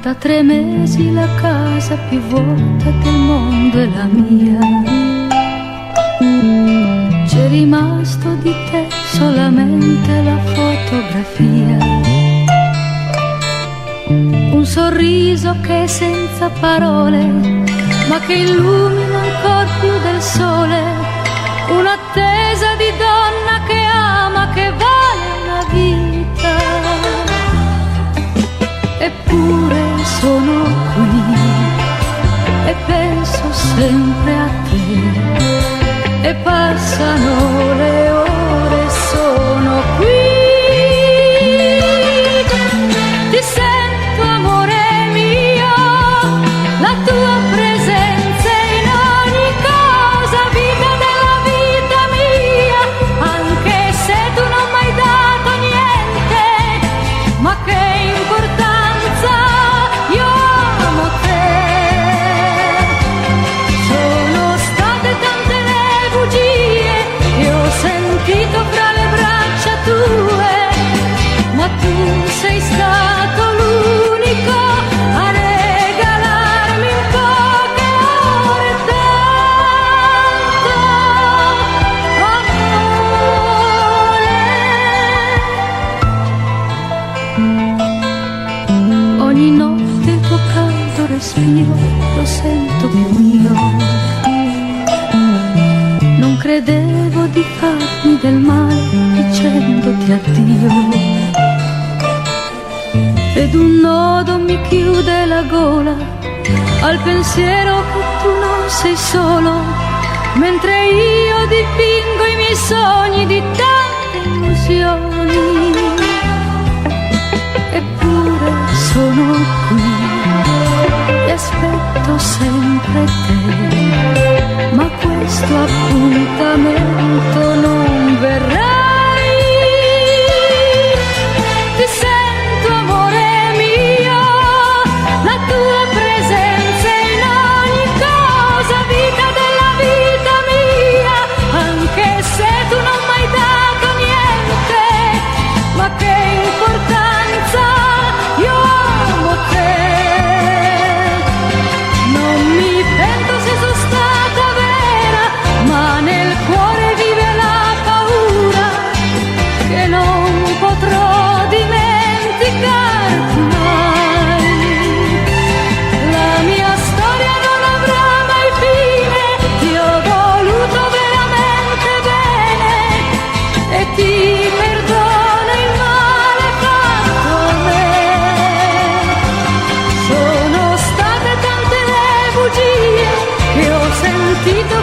Da 3 mesi la casa più vuota del mondo è la mia. C'è rimasto di te solamente la fotografia. Un sorriso che è senza parole, ma che illumina ancor più del sole. Un'attesa di donna che ama, che vale la vita. Eppure sono qui e penso sempre a te. E passano le ore, sono qui. Ti sento, amore mio, la tua presenza in ogni cosa, vita della vita mia. Anche se tu non mi hai dato niente, ma che importanza, io amo te. Sono state tante le bugie che ho sentito fra le braccia tue, ma tu sei stato l'unico a regalarmi in poche ore tanto amore. Ogni notte il tuo caldo respiro lo sento più mio. Non credevo di farmi del male dicendoti addio. Ed un nodo mi chiude la gola al pensiero che tu non sei solo, mentre io dipingo i miei sogni di tante illusioni. Eppure sono qui e aspetto sempre te, ma questo appuntamento non verrà. Ti sento, amore mio, la tua presenza in ogni cosa, vita della vita mia. Anche se tu non mi hai dato niente, ma che importanza, io amo te. Non mi pento se sono stata vera, ma nel cuore vive la paura che non potrò dimenticarti mai. La mia storia non avrà mai fine, ti ho voluto veramente bene e ti perdono il male fatto a me. Sono state tante le bugie che ho sentito